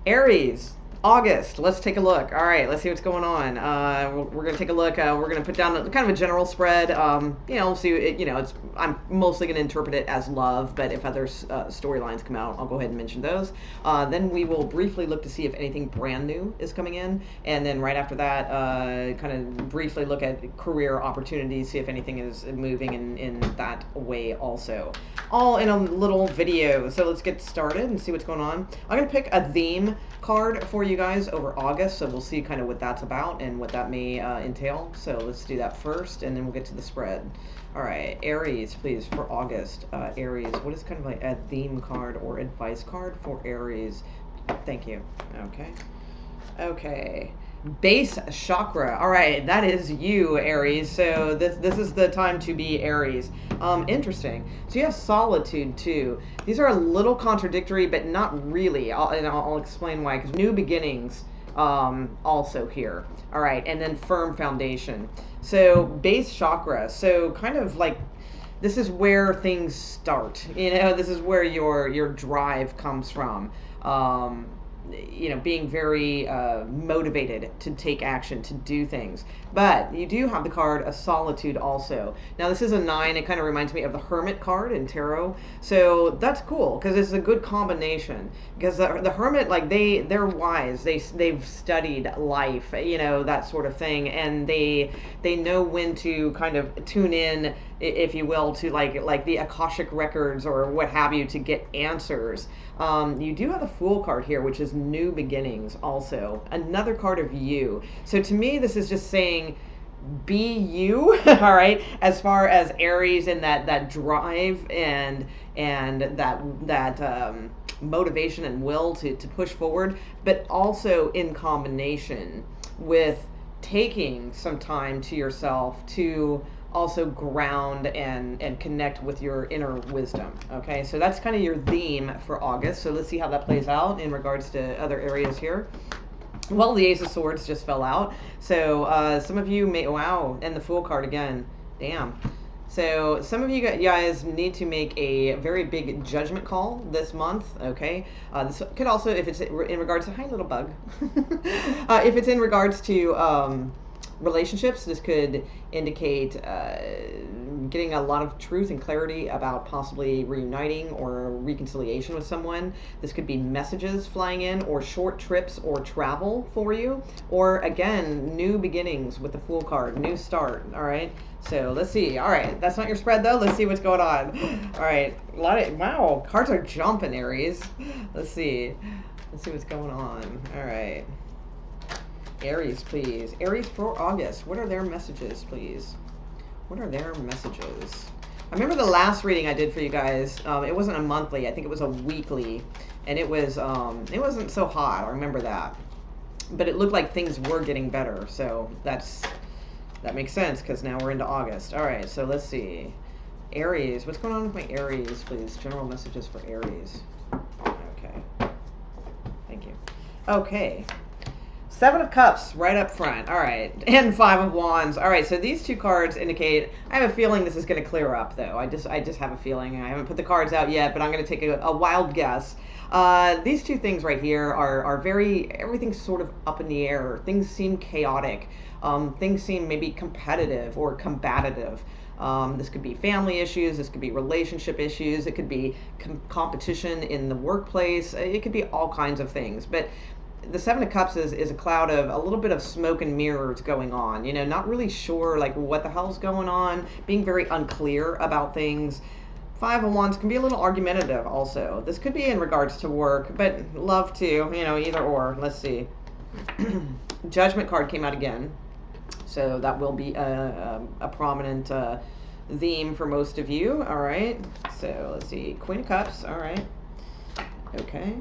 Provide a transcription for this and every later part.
Aries, August. Let's take a look. All right, let's see what's going on. We're going to take a look. We're going to put down kind of a general spread. You know, see. I'm mostly going to interpret it as love, but if other storylines come out, I'll go ahead and mention those. Then we will briefly look to see if anything brand new is coming in, and then right after that, kind of briefly look at career opportunities, see if anything is moving in that way also. All in a little video. So let's get started and see what's going on. I'm going to pick a theme card for you guys over August, so we'll see kind of what that's about and what that may entail. So let's do that first, and then we'll get to the spread. All right, Aries, please, for August. Aries, what is kind of like a theme card or advice card for Aries? Thank you. Okay. Okay. Base chakra. All right, that is you, Aries. So this is the time to be Aries. Interesting. So you have solitude too. These are a little contradictory, but not really. I'll explain why. Because new beginnings, also here. All right, and then firm foundation. So base chakra. So kind of like this is where things start. You know, this is where your drive comes from. You know, being very motivated to take action, to do things. But you do have the card of solitude also. Now this is a 9. It kind of reminds me of the Hermit card in tarot. So that's cool because it's a good combination. Because the Hermit, like they're wise. They've studied life, you know, that sort of thing, and they know when to kind of tune in, if you will, to like the Akashic records or what have you to get answers. You do have the Fool card here, which is new beginnings also. Another card of you. So to me, this is just saying, be you, all right, as far as Aries and that drive and that motivation and will to push forward, but also in combination with taking some time to yourself to also ground and connect with your inner wisdom. Okay, so that's kind of your theme for August. So let's see how that plays out in regards to other areas here. Well, the Ace of Swords just fell out. So some of you may, wow, and the Fool card again. Damn. So some of you guys need to make a very big judgment call this month, okay? This could also, if it's in regards to, hi little bug. If it's in regards to relationships, this could indicate getting a lot of truth and clarity about possibly reuniting or reconciliation with someone. This could be messages flying in, or short trips or travel for you, or again, new beginnings with the Fool card, new start. All right, so let's see. All right, that's not your spread though. Let's see what's going on. All right, a lot of, wow, cards are jumping, Aries. Let's see what's going on. All right, Aries, please. Aries for August. What are their messages, please? What are their messages? I remember the last reading I did for you guys. It wasn't a monthly. I think it was a weekly, and it wasn't so hot. I remember that, but it looked like things were getting better. So that makes sense because now we're into August. All right, so let's see. Aries, what's going on with my Aries, please? General messages for Aries. Okay. Thank you. Okay. 7 of Cups right up front. All right. And 5 of Wands. All right. So these two cards indicate, I have a feeling this is going to clear up, though. I just have a feeling. I haven't put the cards out yet, but I'm going to take a wild guess. These two things right here are very, everything's sort of up in the air. Things seem chaotic. Things seem maybe competitive or combative. This could be family issues. This could be relationship issues. It could be competition in the workplace. It could be all kinds of things. But the 7 of Cups is a cloud of a little bit of smoke and mirrors going on, you know, not really sure like what the hell's going on, being very unclear about things. 5 of Wands can be a little argumentative also. This could be in regards to work, but love too, you know, either or. Let's see. Judgment card came out again, so that will be a prominent theme for most of you. All right, so let's see. Queen of Cups. All right. Okay.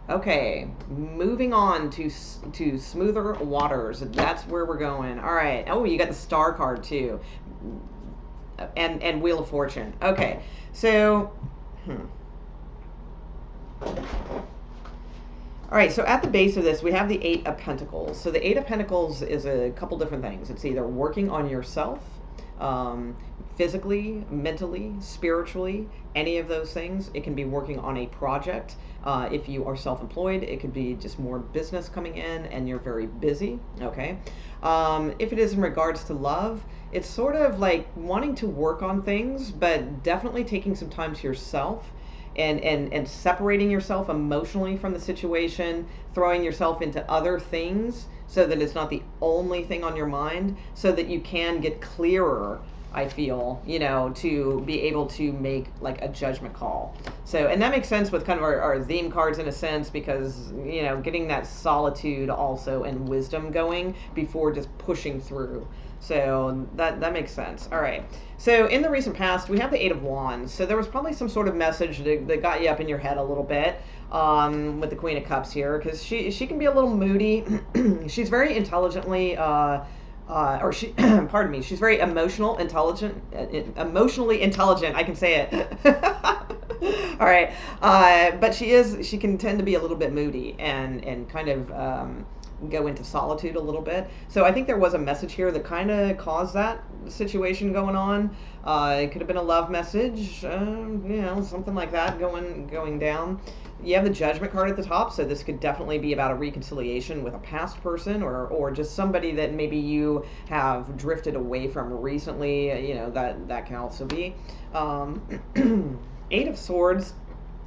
Okay, moving on to smoother waters. That's where we're going. All right. Oh, you got the Star card too, and Wheel of Fortune. Okay, so, all right. So at the base of this, we have the 8 of Pentacles. So the 8 of Pentacles is a couple different things. It's either working on yourself, physically, mentally, spiritually, any of those things. It can be working on a project. If you are self-employed, it could be just more business coming in and you're very busy, okay? If it is in regards to love, it's sort of like wanting to work on things, but definitely taking some time to yourself and separating yourself emotionally from the situation, throwing yourself into other things so that it's not the only thing on your mind, so that you can get clearer, I feel, to be able to make like a judgment call. So, and that makes sense with kind of our theme cards in a sense, because, getting that solitude also and wisdom going before just pushing through. So that makes sense. All right. So in the recent past, we have the Eight of Wands. So there was probably some sort of message that got you up in your head a little bit, with the Queen of Cups here, because she can be a little moody. She's very intelligently, or she, pardon me, she's very emotionally intelligent. I can say it. All right. But she can tend to be a little bit moody and kind of, go into solitude a little bit. So I think there was a message here that kind of caused that situation going on. It could have been a love message, something like that going down. You have the Judgment card at the top, so this could definitely be about a reconciliation with a past person, or just somebody that maybe you have drifted away from recently. That can also be. Eight of Swords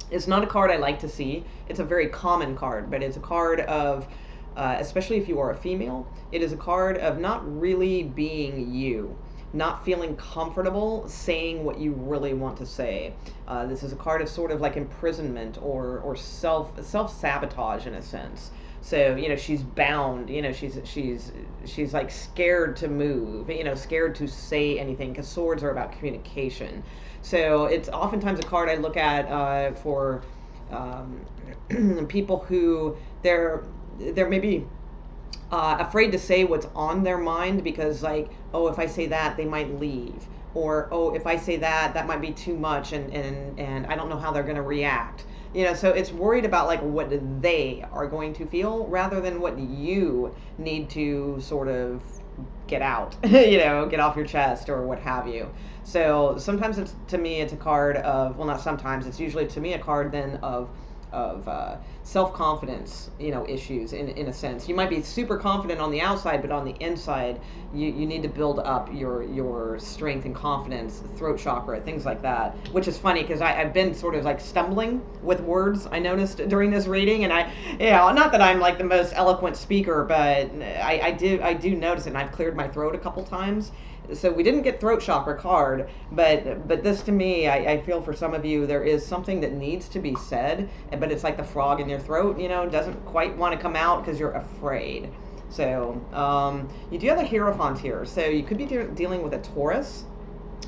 is not a card I like to see. It's a very common card, but it's a card of, especially if you are a female, it is a card of not really being you, not feeling comfortable saying what you really want to say. This is a card of sort of like imprisonment or self-sabotage in a sense. So, she's bound, she's like scared to move, scared to say anything, because swords are about communication. So it's oftentimes a card I look at, for, people who they're maybe, afraid to say what's on their mind, because like, oh, if I say that, they might leave, or oh, if I say that, that might be too much, and I don't know how they're going to react. So it's worried about like what they are going to feel rather than what you need to sort of get out, get off your chest or what have you. So sometimes to me, it's a card of, well, not sometimes, it's usually to me a card then of self-confidence, issues in a sense. You might be super confident on the outside, but on the inside, you need to build up your strength and confidence, throat chakra, things like that, which is funny because I've been sort of like stumbling with words, I noticed during this reading, and not that I'm like the most eloquent speaker, but I do notice it, and I've cleared my throat a couple times. So we didn't get throat chakra card, but this to me, I feel for some of you, there is something that needs to be said, but it's like the frog in your throat, doesn't quite want to come out because you're afraid. So you do have the Hierophant here. So you could be dealing with a Taurus.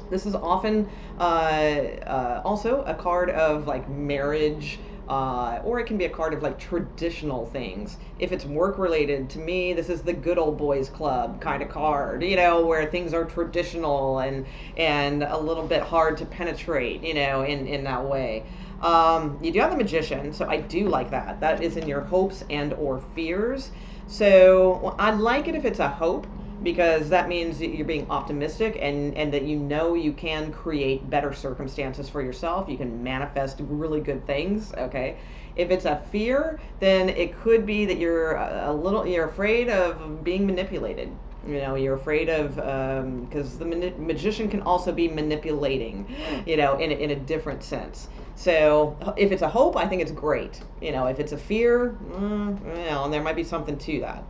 This is often also a card of like marriage, or it can be a card of like traditional things. If it's work related, to me, this is the good old boys club kind of card, where things are traditional and a little bit hard to penetrate, in that way. You do have the Magician, so I do like that. That is in your hopes and or fears. So I like it if it's a hope, because that means that you're being optimistic and that you can create better circumstances for yourself. You can manifest really good things, okay? If it's a fear, then it could be that you're afraid of being manipulated. You're afraid of, because the magician can also be manipulating, in a different sense. So if it's a hope, I think it's great. If it's a fear, and there might be something to that.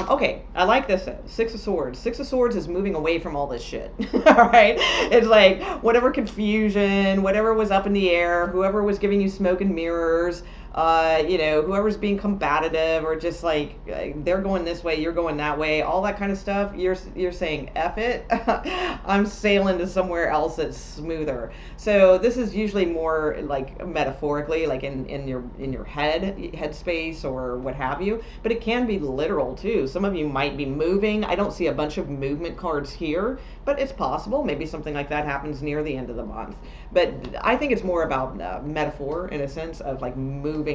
Okay, I like this though. Six of Swords. Six of Swords is moving away from all this shit. All right? It's like whatever confusion, whatever was up in the air, whoever was giving you smoke and mirrors, whoever's being combative or just like they're going this way, you're going that way, all that kind of stuff, you're saying F it. I'm sailing to somewhere else that's smoother. So this is usually more like metaphorically, like in your head space or what have you, but it can be literal too. Some of you might be moving. I don't see a bunch of movement cards here, but it's possible. Maybe something like that happens near the end of the month. But I think it's more about metaphor in a sense of like moving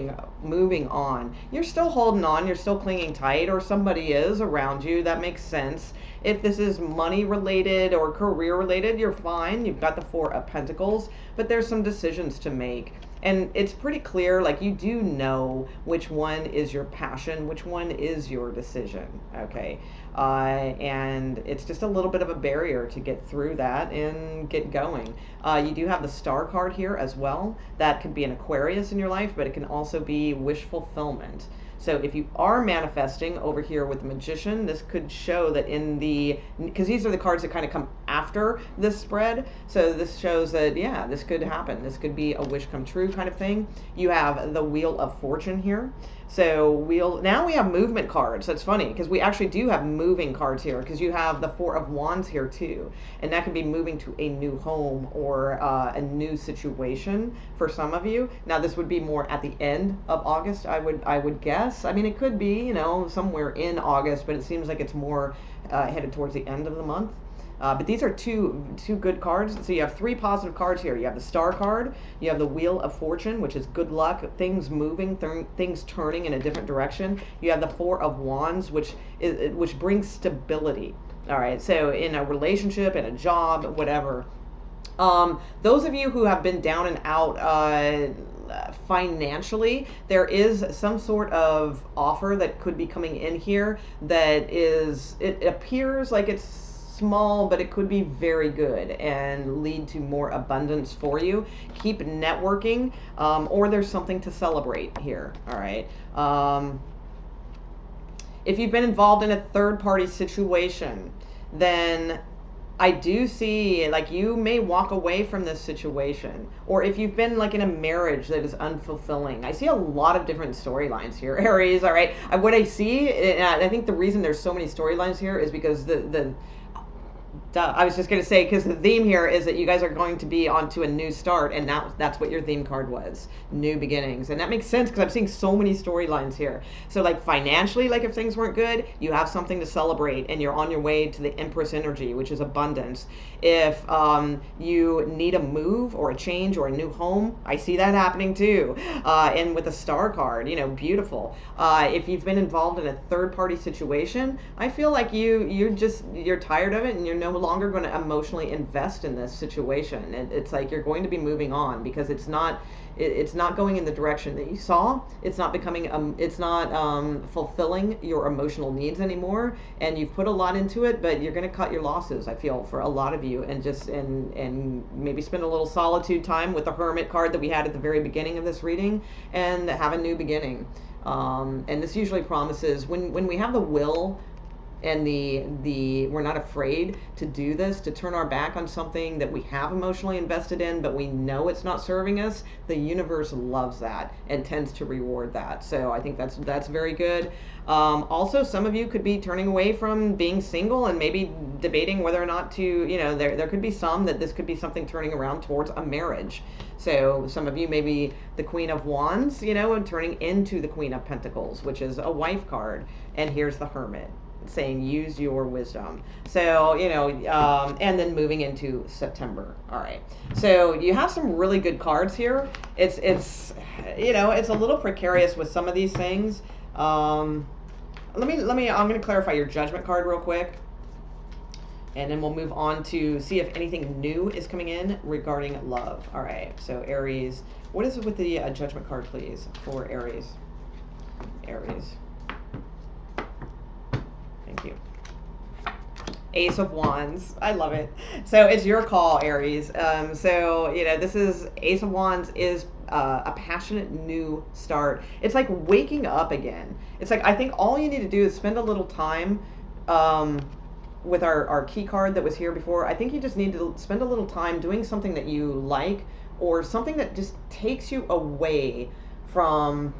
moving on. You're still holding on, you're still clinging tight, or somebody is around you. That makes sense. If this is money related or career related, you're fine. You've got the Four of Pentacles, but there's some decisions to make. And it's pretty clear, like, you do know which one is your passion, which one is your decision, okay? And it's just a little bit of a barrier to get through that and get going. You do have the Star card here as well. That could be an Aquarius in your life, but it can also be wish fulfillment. So if you are manifesting over here with the Magician, this could show that in the, because these are the cards that kind of come after this spread. So this shows that, yeah, this could happen. This could be a wish come true kind of thing. You have the Wheel of Fortune here. So now we have movement cards. That's funny because we actually do have moving cards here, because you have the Four of Wands here too. And that could be moving to a new home or a new situation for some of you. Now this would be more at the end of August, I would guess. I mean, it could be, you know, somewhere in August, but it seems like it's more headed towards the end of the month. But these are two good cards. So you have three positive cards here. You have the Star card, you have the Wheel of Fortune, which is good luck, things moving, things turning in a different direction. You have the Four of Wands, which brings stability. All right, so in a relationship, in a job, whatever. Those of you who have been down and out financially, there is some sort of offer that could be coming in here that is, it appears like it's small, but it could be very good and lead to more abundance for you. Keep networking, or there's something to celebrate here. All right. If you've been involved in a third-party situation, then I do see, like, you may walk away from this situation. Or if you've been, like, in a marriage that is unfulfilling. I see a lot of different storylines here, Aries, all right? What I see, and I think the reason there's so many storylines here is because I was just going to say, because the theme here is that you guys are going to be onto a new start, and that's what your theme card was, new beginnings. And that makes sense because I'm seeing so many storylines here. So, like, financially, like, if things weren't good, you have something to celebrate, and you're on your way to the Empress energy, which is abundance. If you need a move or a change or a new home, I see that happening too. And with the Star card, you know, beautiful. If you've been involved in a third-party situation, I feel like you're tired of it, and you're no longer going to emotionally invest in this situation. It's like you're going to be moving on because it's not going in the direction that you saw. It's not becoming fulfilling your emotional needs anymore, and you've put a lot into it, but you're going to cut your losses, I feel, for a lot of you, and maybe spend a little solitude time with the Hermit card that we had at the very beginning of this reading, and have a new beginning. And this usually promises, when we have the will and we're not afraid to do this, to turn our back on something that we have emotionally invested in, but we know it's not serving us, the universe loves that and tends to reward that. So I think that's very good. Also, some of you could be turning away from being single and maybe debating whether or not to, you know, there could be some that this could be something turning around towards a marriage. So some of you may be the Queen of Wands, you know, and turning into the Queen of Pentacles, which is a wife card. And here's the Hermit, saying use your wisdom. So, you know, and then moving into September. All right, so you have some really good cards here. It's you know, it's a little precarious with some of these things. I'm going to clarify your Judgment card real quick, and then we'll move on to see if anything new is coming in regarding love. All right, so Aries, what is it with the Judgment card, please, for Aries? Aries. Thank you. Ace of Wands. I love it. So it's your call, Aries. So, you know, this is, Ace of Wands is a passionate new start. It's like waking up again. It's like, I think all you need to do is spend a little time with our key card that was here before. I think you just need to spend a little time doing something that you like, or something that just takes you away from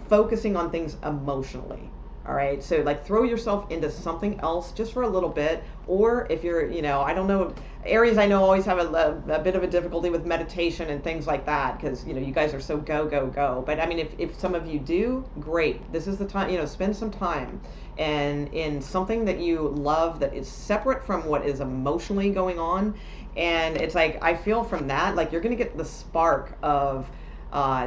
focusing on things emotionally. All right, so like throw yourself into something else just for a little bit. Or if you're, you know, I don't know, Aries, I know always have a bit of a difficulty with meditation and things like that, because, you know, you guys are so go, go, go. But I mean, if some of you do, great. This is the time, you know, spend some time and in something that you love that is separate from what is emotionally going on. And it's like, I feel from that, like you're going to get the spark of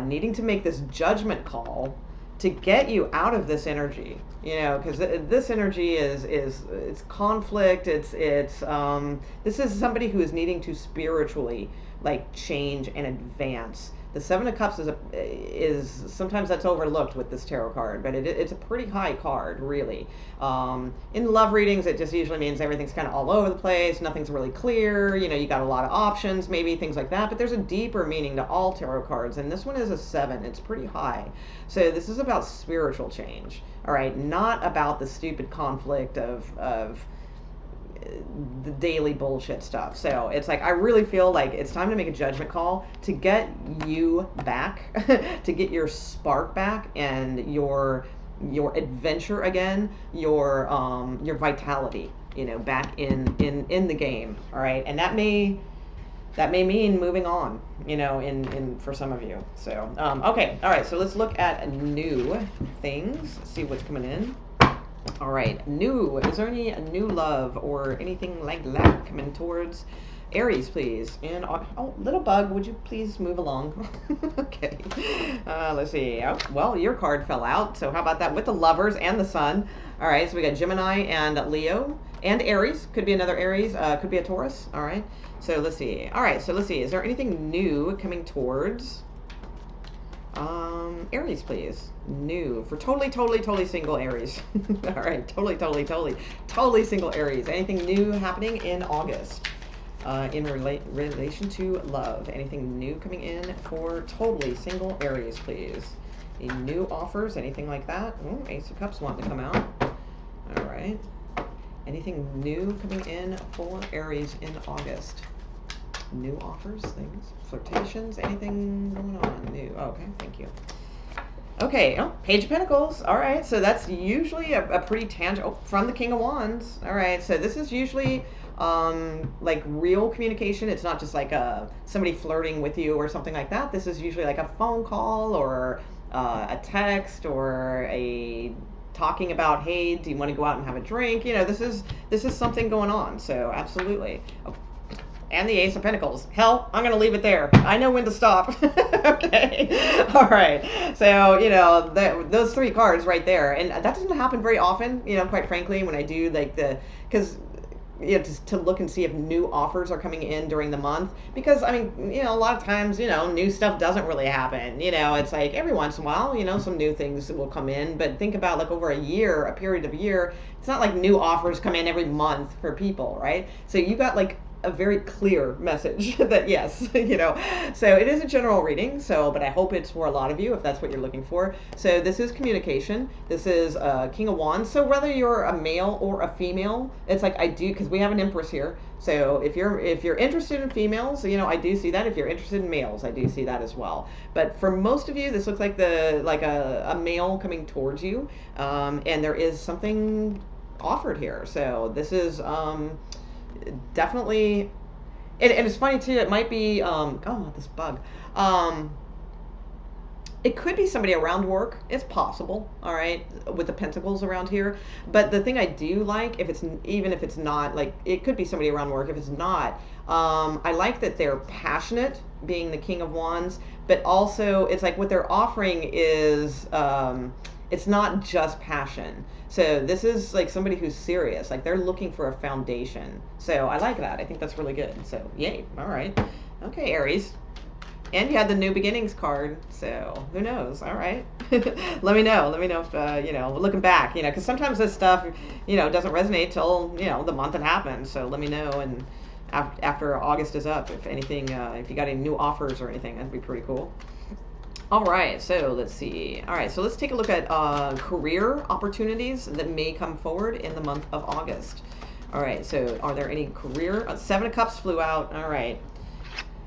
needing to make this judgment call to get you out of this energy, you know, because this energy is it's conflict. This is somebody who is needing to spiritually like change and advance. The Seven of Cups is sometimes that's overlooked with this tarot card, but it's a pretty high card, really. In love readings, it just usually means everything's kind of all over the place, nothing's really clear, you know, you got a lot of options, maybe things like that, but there's a deeper meaning to all tarot cards, and this one is a 7. It's pretty high. So this is about spiritual change, all right, not about the stupid conflict of the daily bullshit stuff. So it's like I really feel like it's time to make a judgment call to get you back, to get your spark back and your adventure again, your vitality, you know, back in the game. All right, and that may mean moving on, you know, in for some of you. So okay, all right. So let's look at new things. See what's coming in. All right, new. Is there any new love or anything like that coming towards Aries, please? And oh, little bug, would you please move along? Okay. Let's see. Oh, well, your card fell out, so how about that with the Lovers and the Sun? All right, so we got Gemini and Leo and Aries. Could be another Aries. Could be a Taurus. All right. So let's see. All right, so let's see. Is there anything new coming towards Aries, please? New for totally single Aries. All right, totally single Aries. Anything new happening in August in relation to love? Anything new coming in for totally single Aries, please? Any new offers? Anything like that? Oh, Ace of Cups wanting to come out. All right. Anything new coming in for Aries in August? New offers, things, flirtations, anything going on new? Oh, okay, thank you. Okay, oh, Page of Pentacles. All right, so that's usually a pretty tangible, from the King of Wands. All right, so this is usually like real communication. It's not just like somebody flirting with you or something like that. This is usually like a phone call or a text or a talking about, hey, do you want to go out and have a drink? You know, this is something going on. So absolutely. Oh, and the Ace of Pentacles. Hell, I'm going to leave it there. I know when to stop. Okay. All right. So, you know, those 3 cards right there. And that doesn't happen very often, you know, quite frankly, when I do like because, you know, to look and see if new offers are coming in during the month. Because, I mean, you know, a lot of times, you know, new stuff doesn't really happen. You know, it's like every once in a while, you know, some new things will come in. But think about like over a period of a year, it's not like new offers come in every month for people, right? So you got like a very clear message that yes, you know, so it is a general reading, so, but I hope it's for a lot of you if that's what you're looking for. So this is communication. This is King of Wands. So whether you're a male or a female, it's like I do, because we have an Empress here. So if you're interested in females, you know, I do see that. If you're interested in males, I do see that as well. But for most of you, this looks like a male coming towards you, and there is something offered here. So this is definitely, and it's funny too, it might be oh, this bug, it could be somebody around work. It's possible, all right, with the pentacles around here. But the thing I do like, even if it's not, like, it could be somebody around work. If it's not, I like that they're passionate, being the King of Wands, but also it's like what they're offering is it's not just passion. So this is like somebody who's serious, like they're looking for a foundation. So I like that. I think that's really good. So yay. All right. Okay, Aries. And you had the New Beginnings card, so who knows? All right. Let me know if, you know, looking back, you know, because sometimes this stuff, you know, doesn't resonate till, you know, the month it happens. So let me know, and after August is up, if anything, if you got any new offers or anything, that'd be pretty cool. All right, so let's see. All right, so let's take a look at career opportunities that may come forward in the month of August. All right, so are there any career? 7 of Cups flew out. All right.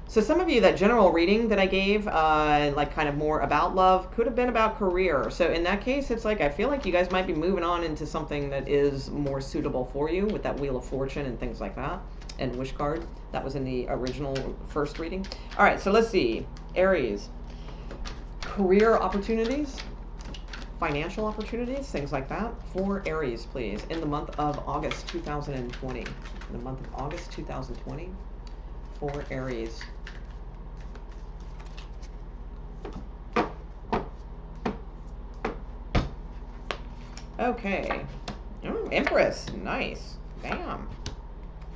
So some of you, that general reading that I gave, like kind of more about love, could have been about career. So in that case, it's like I feel like you guys might be moving on into something that is more suitable for you with that Wheel of Fortune and things like that. And Wish card. That was in the original first reading. All right, so let's see. Aries. Career opportunities, financial opportunities, things like that for Aries, please, in the month of August 2020. In the month of August 2020 for Aries. Okay. Oh, Empress. Nice. Bam.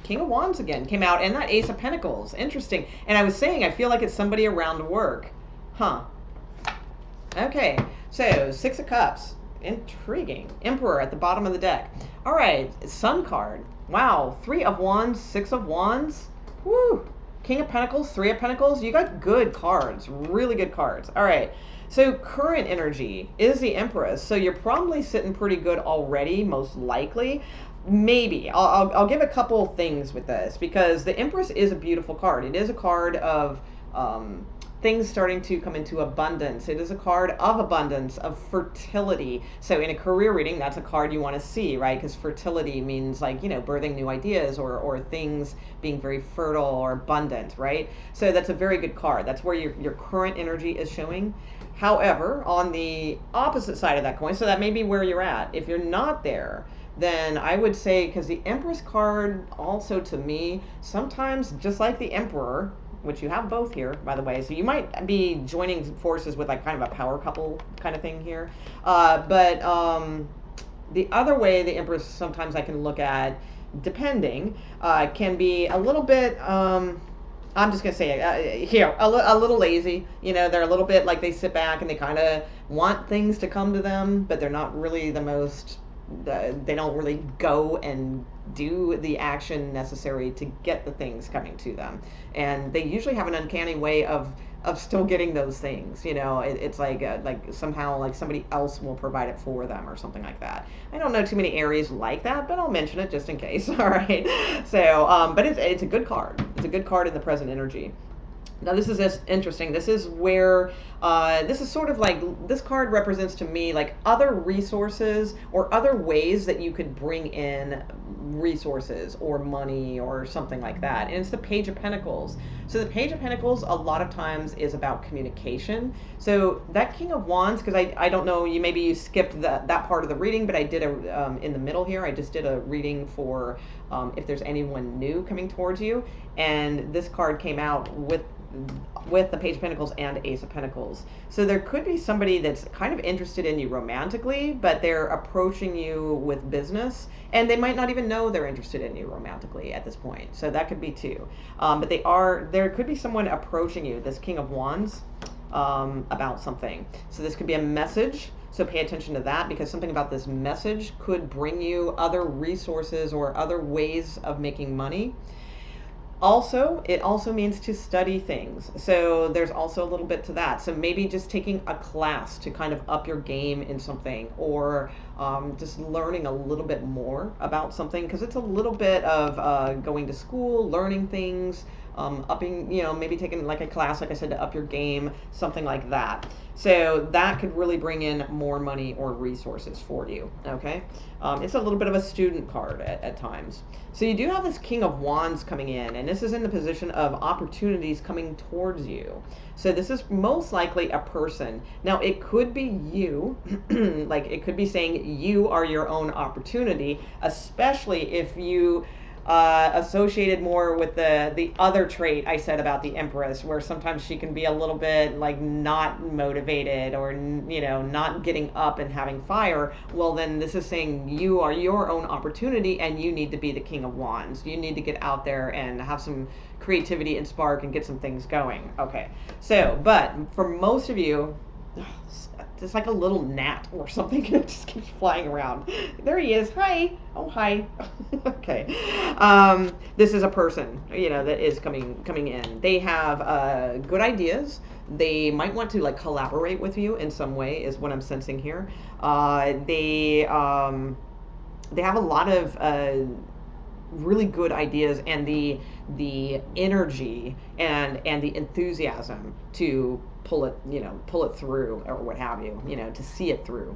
King of Wands again came out, and that Ace of Pentacles. Interesting. And I was saying, I feel like it's somebody around work. Huh. Okay. So, Six of Cups. Intriguing. Emperor at the bottom of the deck. All right. Sun card. Wow. 3 of Wands, 6 of Wands. Woo. King of Pentacles, 3 of Pentacles. You got good cards. Really good cards. All right. So current energy is the Empress. So you're probably sitting pretty good already, most likely. Maybe. I'll give a couple things with this, because the Empress is a beautiful card. It is a card of things starting to come into abundance. It is a card of abundance, of fertility. So in a career reading, that's a card you want to see, right? Because fertility means, like, you know, birthing new ideas, or things being very fertile or abundant, right? So that's a very good card. That's where your current energy is showing. However, on the opposite side of that coin, so that may be where you're at. If you're not there, then I would say, because the Empress card also, to me, sometimes, just like the Emperor, which you have both here, by the way, so you might be joining forces with, like, kind of a power couple kind of thing here. But the other way the Empress sometimes I can look at, depending, can be a little bit... I'm just gonna say it here, a little lazy. You know, they're a little bit like, they sit back and they kind of want things to come to them, but they're not really the most. They don't really go and do the action necessary to get the things coming to them, and they usually have an uncanny way of still getting those things. You know, it's like somehow, like, somebody else will provide it for them or something like that. I don't know too many Aries like that, but I'll mention it just in case. All right. So, but it's a good card. It's a good card in the present energy. Now, this is just interesting. This is where, this is sort of like, this card represents to me, like, other resources or other ways that you could bring in resources or money or something like that. And it's the Page of Pentacles. So the Page of Pentacles a lot of times is about communication. So that King of Wands, because I don't know, maybe you skipped that part of the reading, but I did in the middle here, I just did a reading for if there's anyone new coming towards you. And this card came out with the Page of Pentacles and Ace of Pentacles. So there could be somebody that's kind of interested in you romantically, but they're approaching you with business, and they might not even know they're interested in you romantically at this point. So that could be too. But there could be someone approaching you, this King of Wands, about something. So this could be a message. So pay attention to that, because something about this message could bring you other resources or other ways of making money. Also, it also means to study things. So there's also a little bit to that. So maybe just taking a class to kind of up your game in something, or just learning a little bit more about something, because it's a little bit of going to school, learning things, upping, you know, maybe taking like a class, like I said, to up your game, something like that. So that could really bring in more money or resources for you, okay? It's a little bit of a student card at times. So you do have this King of Wands coming in, and this is in the position of opportunities coming towards you. So this is most likely a person. Now, it could be you, like, it could be saying you are your own opportunity, especially if you associated more with the other trait I said about the Empress, where sometimes she can be a little bit like not motivated, or, you know, not getting up and having fire. Well, then this is saying you are your own opportunity, and you need to be the King of Wands. You need to get out there and have some creativity and spark and get some things going. Okay, so, but for most of you, it's like a little gnat or something. It just keeps flying around. There he is. Hi. Oh, hi. Okay. This is a person, you know, that is coming in. They have good ideas. They might want to, like, collaborate with you in some way, is what I'm sensing here. They have a lot of really good ideas, and the energy and the enthusiasm to pull it through, or what have you, to see it through.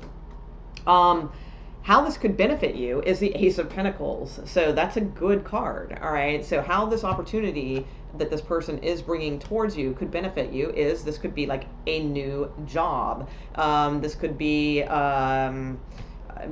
How this could benefit you is the Ace of Pentacles. So that's a good card. All right. So how this opportunity that this person is bringing towards you could benefit you is, this could be like a new job. This could be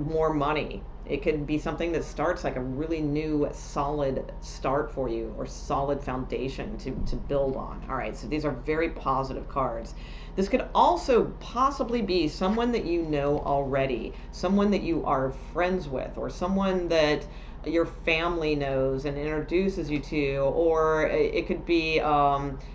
more money. It could be something that starts like a really new solid start for you, or solid foundation to build on. All right, so these are very positive cards. This could also possibly be someone that you know already, someone that you are friends with, or someone that your family knows and introduces you to, or it could be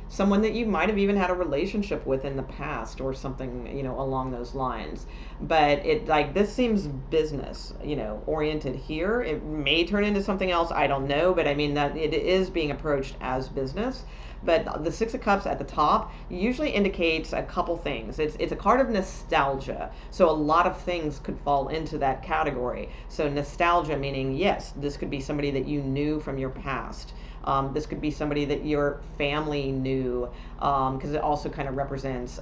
someone that you might have even had a relationship with in the past, or something, you know, along those lines. But it, like, this seems business, you know, oriented here. It may turn into something else, I don't know, but I mean that it is being approached as business. But the Six of Cups at the top usually indicates a couple things. It's a card of nostalgia. So a lot of things could fall into that category. So nostalgia meaning, yes, this could be somebody that you knew from your past. This could be somebody that your family knew, because it also kind of represents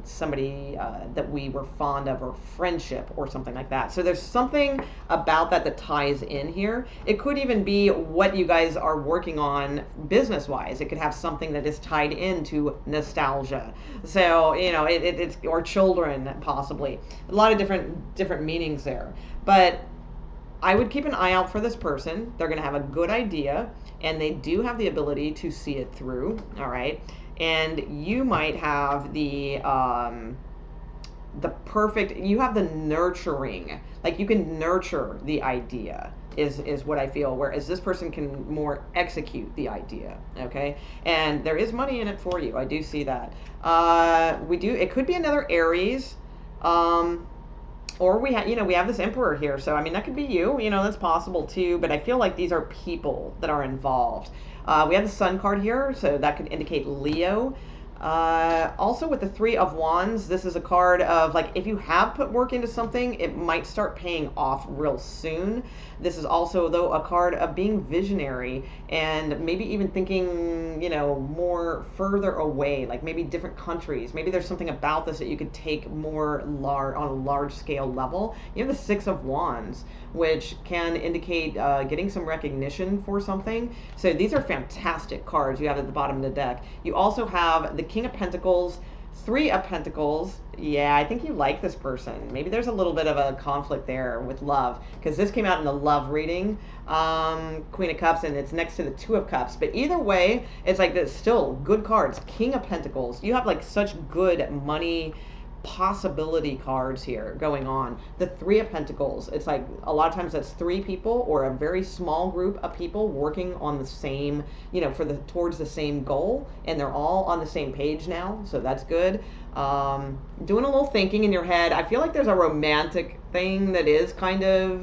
somebody that we were fond of, or friendship, or something like that. So there's something about that that ties in here. It could even be what you guys are working on business-wise. It could have something that is tied into nostalgia. So, you know, it's, or children, possibly. A lot of different meanings there. But I would keep an eye out for this person. They're going to have a good idea, and they do have the ability to see it through. All right. And you might have the perfect, you have the nurturing, like you can nurture the idea, is what I feel, whereas this person can more execute the idea. Okay. And there is money in it for you. I do see that. It could be another Aries. Or we have, you know, we have this Emperor here. So, I mean, that could be you, you know, that's possible too. But I feel like these are people that are involved. We have the Sun card here, so that could indicate Leo. Also with the Three of Wands, this is a card of, like, if you have put work into something, it might start paying off real soon. This is also, though, a card of being visionary, and maybe even thinking, you know, more further away, like maybe different countries. Maybe there's something about this that you could take more on a large scale level. You have the Six of Wands, which can indicate getting some recognition for something. So these are fantastic cards you have at the bottom of the deck. You also have the King of Pentacles, Three of Pentacles. Yeah, I think you like this person. Maybe there's a little bit of a conflict there with love, because this came out in the love reading, Queen of Cups, and it's next to the Two of Cups. But either way, it's like, there's still good cards. King of Pentacles, you have like such good money possibility cards here going on. The Three of Pentacles, it's like a lot of times that's three people, or a very small group of people working on the same, you know, towards the same goal, and they're all on the same page now, so that's good. Doing a little thinking in your head. I feel like there's a romantic thing that is kind of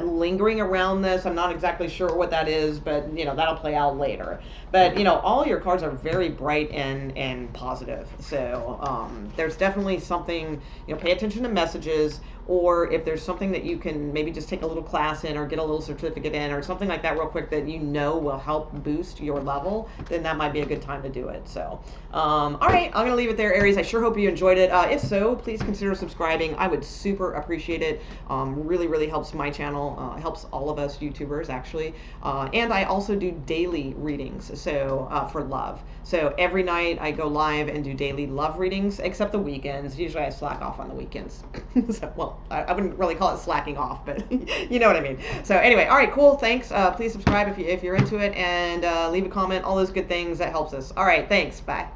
lingering around this. I'm not exactly sure what that is, but, you know, that'll play out later. But, you know, all your cards are very bright and positive. So there's definitely something, you know, pay attention to messages, or if there's something that you can maybe just take a little class in, or get a little certificate in, or something like that real quick that you know will help boost your level, then that might be a good time to do it. So, all right, I'm going to leave it there, Aries. I sure hope you enjoyed it. If so, please consider subscribing. I would super appreciate it. Really, really helps my channel, helps all of us YouTubers, actually. And I also do daily readings, so for love. So every night I go live and do daily love readings, except the weekends. Usually I slack off on the weekends. So, well, I wouldn't really call it slacking off, but you know what I mean. So anyway, all right, cool. Thanks. Please subscribe if you're into it, and leave a comment. All those good things, that helps us. All right, thanks. Bye.